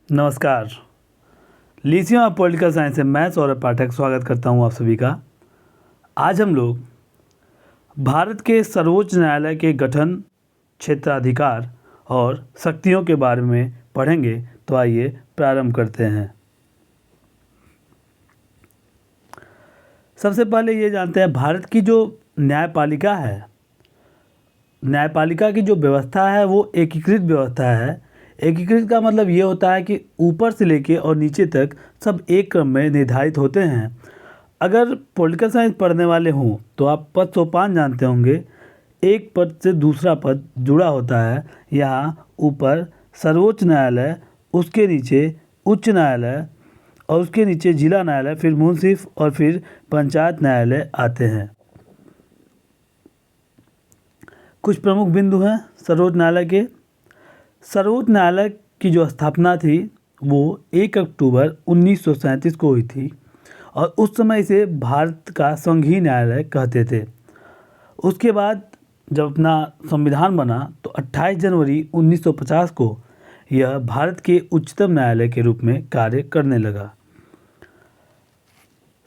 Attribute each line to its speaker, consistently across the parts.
Speaker 1: नमस्कार। लीजिए आप पॉलिटिकल साइंस से मैं सौरभ पाठक स्वागत करता हूं आप सभी का। आज हम लोग भारत के सर्वोच्च न्यायालय के गठन, क्षेत्राधिकार और शक्तियों के बारे में पढ़ेंगे। तो आइए प्रारंभ करते हैं। सबसे पहले ये जानते हैं भारत की जो न्यायपालिका है, न्यायपालिका की जो व्यवस्था है वो एकीकृत व्यवस्था है। एकीकृत का मतलब ये होता है कि ऊपर से लेके और नीचे तक सब एक क्रम में निर्धारित होते हैं। अगर पॉलिटिकल साइंस पढ़ने वाले हों तो आप पद सोपान जानते होंगे। एक पद से दूसरा पद जुड़ा होता है। यहाँ ऊपर सर्वोच्च न्यायालय, उसके नीचे उच्च न्यायालय और उसके नीचे जिला न्यायालय, फिर मुंसिफ और फिर पंचायत न्यायालय आते हैं। कुछ प्रमुख बिंदु हैं सर्वोच्च न्यायालय के। सर्वोच्च न्यायालय की जो स्थापना थी वो 1 अक्टूबर 1937 को हुई थी और उस समय इसे भारत का संघीय न्यायालय कहते थे। उसके बाद जब अपना संविधान बना तो 28 जनवरी 1950 को यह भारत के उच्चतम न्यायालय के रूप में कार्य करने लगा।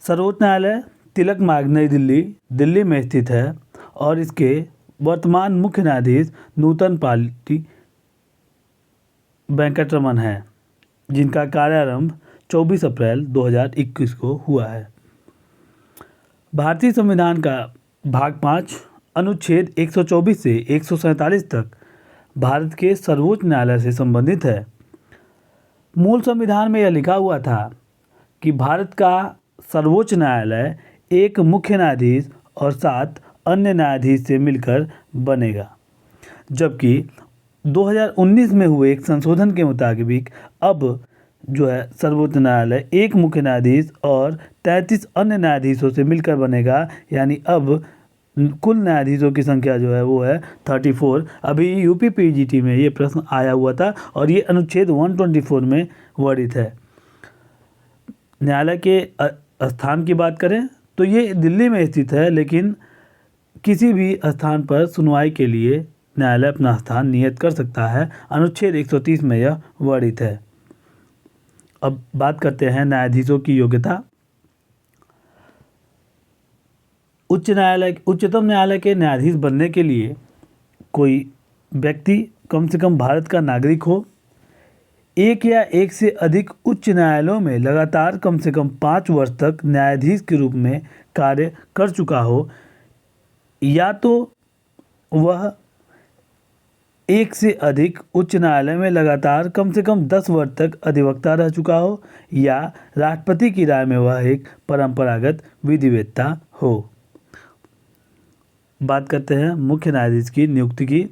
Speaker 1: सर्वोच्च न्यायालय तिलक मार्ग, नई दिल्ली, दिल्ली में स्थित है और इसके वर्तमान मुख्य न्यायाधीश नूतन पाली वेंकटरमन है, जिनका कार्यारंभ 24 अप्रैल 2021 को हुआ है। भारतीय संविधान का भाग 5 अनुच्छेद 124 से 147 तक भारत के सर्वोच्च न्यायालय से संबंधित है। मूल संविधान में यह लिखा हुआ था कि भारत का सर्वोच्च न्यायालय एक मुख्य न्यायाधीश और 7 अन्य न्यायाधीश से मिलकर बनेगा, जबकि 2019 में हुए एक संशोधन के मुताबिक अब जो है सर्वोच्च न्यायालय एक मुख्य न्यायाधीश और 33 अन्य न्यायाधीशों से मिलकर बनेगा। यानी अब कुल न्यायाधीशों की संख्या जो है वो है 34। अभी यूपी पीजीटी में ये प्रश्न आया हुआ था और ये अनुच्छेद 124 में वर्णित है। न्यायालय के स्थान की बात करें तो ये दिल्ली में स्थित है, लेकिन किसी भी स्थान पर सुनवाई के लिए न्यायालय अपना स्थान नियत कर सकता है। अनुच्छेद 130 में यह वर्णित है। अब बात करते हैं न्यायाधीशों की योग्यता। उच्चतम न्यायालय के न्यायाधीश बनने के लिए कोई व्यक्ति कम से कम भारत का नागरिक हो, एक या एक से अधिक उच्च न्यायालयों में लगातार कम से कम 5 वर्ष तक न्यायाधीश के रूप में कार्य कर चुका हो, या तो वह एक से अधिक उच्च न्यायालय में लगातार कम से कम 10 वर्ष तक अधिवक्ता रह चुका हो, या राष्ट्रपति की राय में वह एक परंपरागत विधिवेत्ता हो। बात करते हैं मुख्य न्यायाधीश की नियुक्ति की।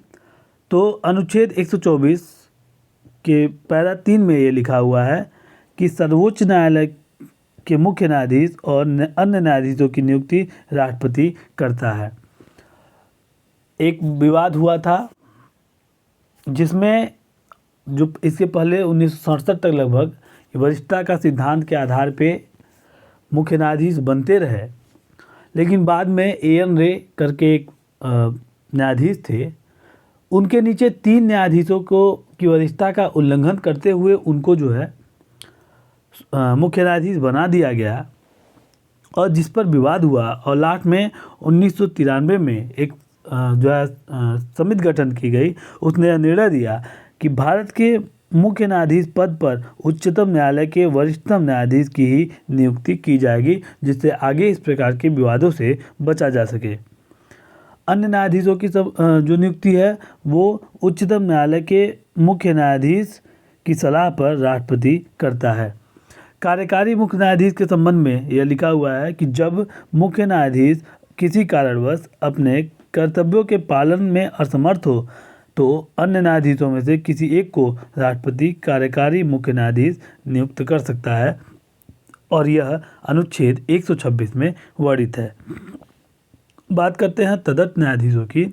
Speaker 1: तो अनुच्छेद 124 के पैरा 3 में ये लिखा हुआ है कि सर्वोच्च न्यायालय के मुख्य न्यायाधीश और अन्य न्यायाधीशों की नियुक्ति राष्ट्रपति करता है। एक विवाद हुआ था जिसमें जो इसके पहले 1967 तक लगभग वरिष्ठता का सिद्धांत के आधार पे मुख्य न्यायाधीश बनते रहे, लेकिन बाद में एन रे करके एक न्यायाधीश थे, उनके नीचे 3 न्यायाधीशों को की वरिष्ठता का उल्लंघन करते हुए उनको जो है मुख्य न्यायाधीश बना दिया गया और जिस पर विवाद हुआ। और लास्ट में 1993 में एक जो है समिति गठन की गई, उसने यह निर्णय दिया कि भारत के मुख्य न्यायाधीश पद पर उच्चतम न्यायालय के वरिष्ठतम न्यायाधीश की ही नियुक्ति की जाएगी, जिससे आगे इस प्रकार के विवादों से बचा जा सके। अन्य न्यायाधीशों की जो नियुक्ति है वो उच्चतम न्यायालय के मुख्य न्यायाधीश की सलाह पर राष्ट्रपति करता है। कार्यकारी मुख्य न्यायाधीश के संबंध में यह लिखा हुआ है कि जब मुख्य न्यायाधीश किसी कारणवश अपने कर्तव्यों के पालन में असमर्थ हो तो अन्य न्यायाधीशों में से किसी एक को राष्ट्रपति कार्यकारी मुख्य न्यायाधीश नियुक्त कर सकता है और यह अनुच्छेद 126 में वर्णित है। बात करते हैं तदर्थ न्यायाधीशों की।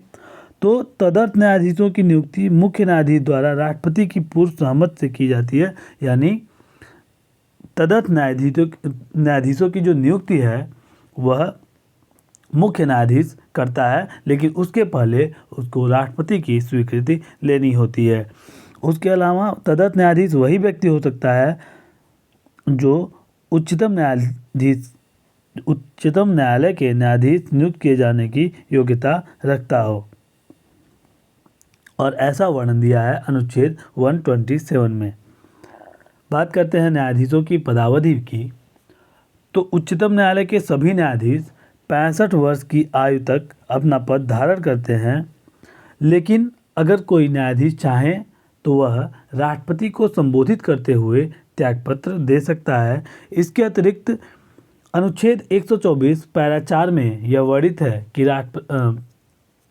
Speaker 1: तो तदर्थ न्यायाधीशों की नियुक्ति मुख्य न्यायाधीश द्वारा राष्ट्रपति की पूर्व सहमति से की जाती है। यानी तदर्थ न्यायाधीशों की जो नियुक्ति है वह मुख्य न्यायाधीश करता है, लेकिन उसके पहले उसको राष्ट्रपति की स्वीकृति लेनी होती है। उसके अलावा तदर्थ न्यायाधीश वही व्यक्ति हो सकता है जो उच्चतम न्यायालय के न्यायाधीश नियुक्त किए जाने की योग्यता रखता हो, और ऐसा वर्णन दिया है अनुच्छेद 127 में। बात करते हैं न्यायाधीशों की पदावधि की, तो उच्चतम न्यायालय के सभी न्यायाधीश 65 वर्ष की आयु तक अपना पद धारण करते हैं, लेकिन अगर कोई न्यायाधीश चाहे तो वह राष्ट्रपति को संबोधित करते हुए त्यागपत्र दे सकता है। इसके अतिरिक्त अनुच्छेद 124 पैरा 4 में यह वर्णित है कि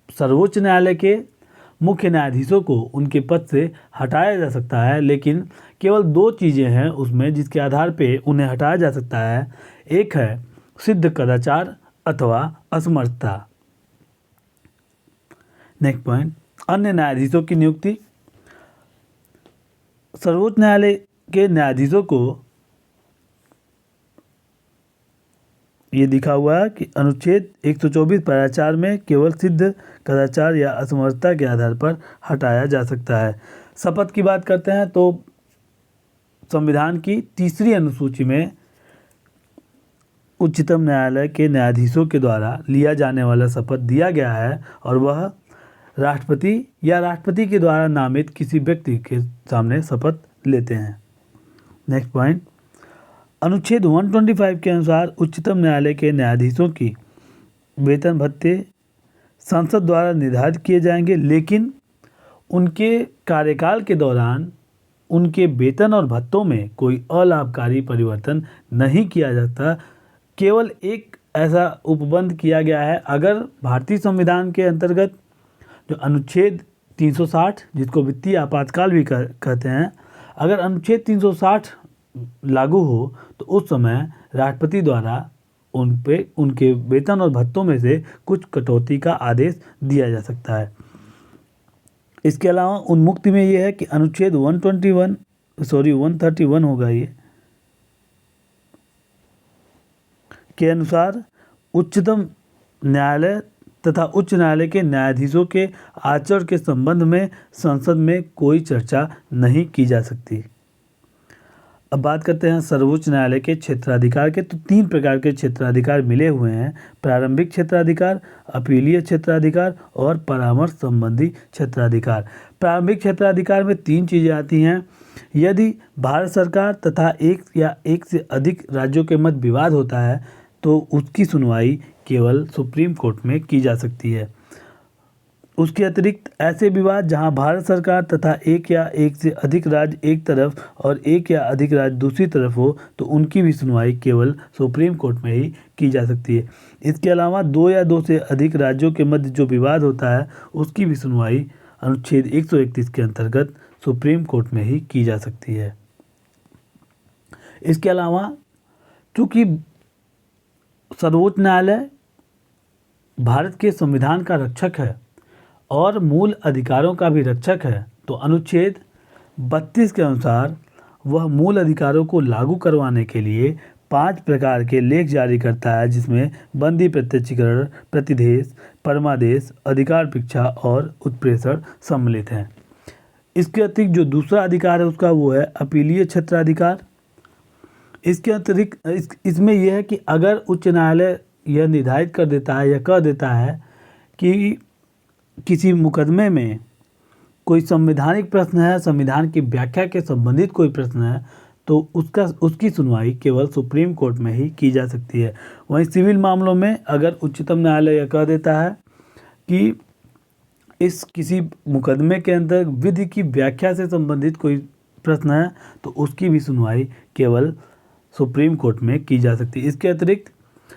Speaker 1: सर्वोच्च न्यायालय के मुख्य न्यायाधीशों को उनके पद से हटाया जा सकता है, लेकिन केवल 2 चीज़ें हैं उसमें जिसके आधार पे उन्हें हटाया जा सकता है। एक है सिद्ध कदाचार अथवा असमर्थता। नेक्स्ट पॉइंट, अन्य न्यायाधीशों की नियुक्ति। सर्वोच्च न्यायालय के न्यायाधीशों को ये लिखा हुआ है कि अनुच्छेद 124 पैरा 4 में केवल सिद्ध कदाचार या असमर्थता के आधार पर हटाया जा सकता है। शपथ की बात करते हैं तो संविधान की 3री अनुसूची में उच्चतम न्यायालय के न्यायाधीशों के द्वारा लिया जाने वाला शपथ दिया गया है, और वह राष्ट्रपति या राष्ट्रपति के द्वारा नामित किसी व्यक्ति के सामने शपथ लेते हैं। नेक्स्ट पॉइंट, अनुच्छेद 125 के अनुसार उच्चतम न्यायालय के न्यायाधीशों की वेतन भत्ते संसद द्वारा निर्धारित किए जाएंगे, लेकिन उनके कार्यकाल के दौरान उनके वेतन और भत्तों में कोई अलाभकारी परिवर्तन नहीं किया जाता। केवल एक ऐसा उपबंध किया गया है, अगर भारतीय संविधान के अंतर्गत जो अनुच्छेद 360 जिसको वित्तीय आपातकाल भी कहते हैं, अगर अनुच्छेद 360 लागू हो तो उस समय राष्ट्रपति द्वारा उन पे उनके वेतन और भत्तों में से कुछ कटौती का आदेश दिया जा सकता है। इसके अलावा उन्मुक्ति में ये है कि अनुच्छेद 131 होगा ये के अनुसार उच्चतम न्यायालय तथा उच्च न्यायालय के न्यायाधीशों के आचरण के संबंध में संसद में कोई चर्चा नहीं की जा सकती। अब बात करते हैं सर्वोच्च न्यायालय के क्षेत्राधिकार के। तो 3 प्रकार के क्षेत्राधिकार मिले हुए हैं: प्रारंभिक क्षेत्राधिकार, अपीलीय क्षेत्राधिकार और परामर्श संबंधी क्षेत्राधिकार। प्रारंभिक क्षेत्राधिकार में 3 चीज़ें आती हैं। यदि भारत सरकार तथा एक या एक से अधिक राज्यों के मध्य विवाद होता है तो उसकी सुनवाई केवल सुप्रीम कोर्ट में की जा सकती है। उसके अतिरिक्त ऐसे विवाद जहां भारत सरकार तथा एक या एक से अधिक राज्य एक तरफ और एक या अधिक राज्य दूसरी तरफ हो तो उनकी भी सुनवाई केवल सुप्रीम कोर्ट में ही की जा सकती है। इसके अलावा 2 या 2 से अधिक राज्यों के मध्य जो विवाद होता है उसकी भी सुनवाई अनुच्छेद 131 के अंतर्गत सुप्रीम कोर्ट में ही की जा सकती है। इसके अलावा चूँकि सर्वोच्च न्यायालय भारत के संविधान का रक्षक है और मूल अधिकारों का भी रक्षक है, तो अनुच्छेद 32 के अनुसार वह मूल अधिकारों को लागू करवाने के लिए 5 प्रकार के लेख जारी करता है, जिसमें बंदी प्रत्यक्षीकरण, प्रतिदेश, परमादेश, अधिकार भिक्षा और उत्प्रेषण सम्मिलित हैं। इसके अतिरिक्त जो दूसरा अधिकार है उसका वो है अपीलीय क्षेत्राधिकार। इसके अतिरिक्त इसमें यह है कि अगर उच्च न्यायालय यह निर्धारित कर देता है या कह देता है कि किसी मुकदमे में कोई संवैधानिक प्रश्न है, संविधान की व्याख्या के संबंधित कोई प्रश्न है, तो उसकी सुनवाई केवल सुप्रीम कोर्ट में ही की जा सकती है। वहीं सिविल मामलों में अगर उच्चतम न्यायालय यह कह देता है कि इस किसी मुकदमे के अंदर विधि की व्याख्या से संबंधित कोई प्रश्न है तो उसकी भी सुनवाई केवल सुप्रीम कोर्ट में की जा सकती है। इसके अतिरिक्त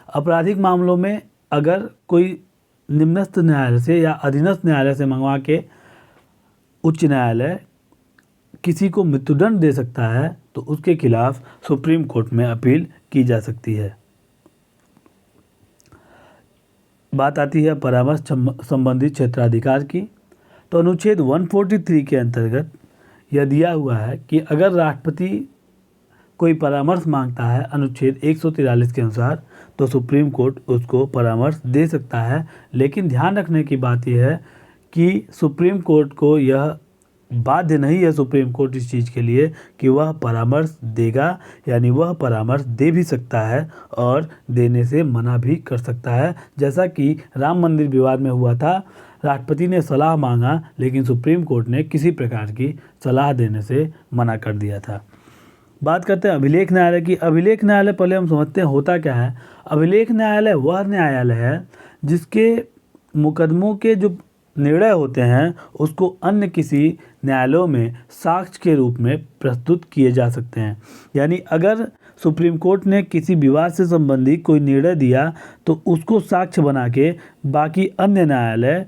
Speaker 1: आपराधिक मामलों में अगर कोई निम्नस्थ न्यायालय से या अधीनस्थ न्यायालय से मंगवा के उच्च न्यायालय किसी को मृत्युदंड दे सकता है तो उसके खिलाफ सुप्रीम कोर्ट में अपील की जा सकती है। बात आती है परामर्श संबंधी क्षेत्राधिकार की। तो अनुच्छेद 143 के अंतर्गत यह दिया हुआ है कि अगर राष्ट्रपति कोई परामर्श मांगता है अनुच्छेद 143 के अनुसार तो सुप्रीम कोर्ट उसको परामर्श दे सकता है, लेकिन ध्यान रखने की बात यह है कि सुप्रीम कोर्ट को यह बाध्य नहीं है सुप्रीम कोर्ट इस चीज़ के लिए कि वह परामर्श देगा, यानी वह परामर्श दे भी सकता है और देने से मना भी कर सकता है। जैसा कि राम मंदिर विवाद में हुआ था, राष्ट्रपति ने सलाह मांगा लेकिन सुप्रीम कोर्ट ने किसी प्रकार की सलाह देने से मना कर दिया था। बात करते हैं अभिलेख न्यायालय की। अभिलेख न्यायालय पहले हम समझते हैं होता क्या है। अभिलेख न्यायालय वह न्यायालय है जिसके मुकदमों के जो निर्णय होते हैं उसको अन्य किसी न्यायालयों में साक्ष्य के रूप में प्रस्तुत किए जा सकते हैं। यानी अगर सुप्रीम कोर्ट ने किसी विवाद से संबंधित कोई निर्णय दिया तो उसको साक्ष्य बना के बाकी अन्य न्यायालय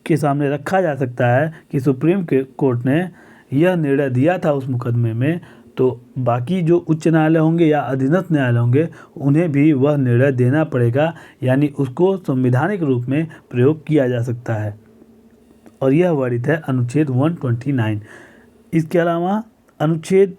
Speaker 1: के सामने रखा जा सकता है कि सुप्रीम कोर्ट ने यह निर्णय दिया था उस मुकदमे में, तो बाकी जो उच्च न्यायालय होंगे या अधीनस्थ न्यायालय होंगे उन्हें भी वह निर्णय देना पड़ेगा, यानी उसको संवैधानिक रूप में प्रयोग किया जा सकता है। और यह वर्णित है अनुच्छेद 129। इसके अलावा अनुच्छेद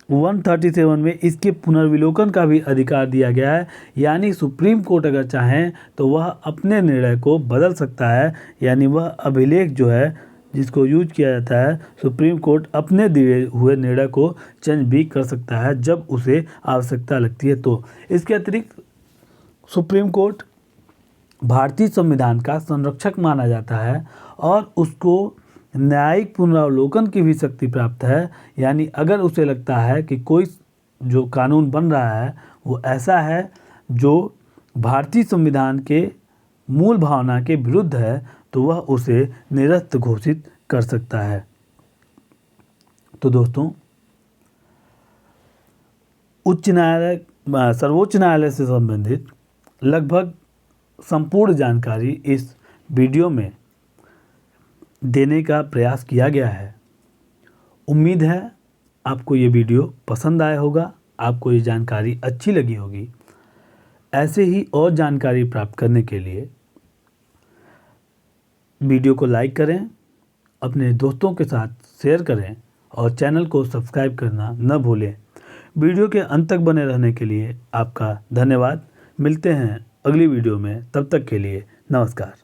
Speaker 1: 137 में इसके पुनर्विलोकन का भी अधिकार दिया गया है, यानी सुप्रीम कोर्ट अगर चाहें तो वह अपने निर्णय को बदल सकता है। यानी वह अभिलेख जो है जिसको यूज किया जाता है, सुप्रीम कोर्ट अपने दिए हुए निर्णय को चेंज भी कर सकता है जब उसे आवश्यकता लगती है। तो इसके अतिरिक्त सुप्रीम कोर्ट भारतीय संविधान का संरक्षक माना जाता है और उसको न्यायिक पुनरावलोकन की भी शक्ति प्राप्त है। यानी अगर उसे लगता है कि कोई जो कानून बन रहा है वो ऐसा है जो भारतीय संविधान के मूल भावना के विरुद्ध है तो वह उसे निरस्त घोषित कर सकता है। तो दोस्तों, उच्च न्यायालय सर्वोच्च न्यायालय से संबंधित लगभग संपूर्ण जानकारी इस वीडियो में देने का प्रयास किया गया है। उम्मीद है आपको ये वीडियो पसंद आया होगा, आपको ये जानकारी अच्छी लगी होगी। ऐसे ही और जानकारी प्राप्त करने के लिए वीडियो को लाइक करें, अपने दोस्तों के साथ शेयर करें और चैनल को सब्सक्राइब करना न भूलें। वीडियो के अंत तक बने रहने के लिए आपका धन्यवाद। मिलते हैं अगली वीडियो में, तब तक के लिए नमस्कार।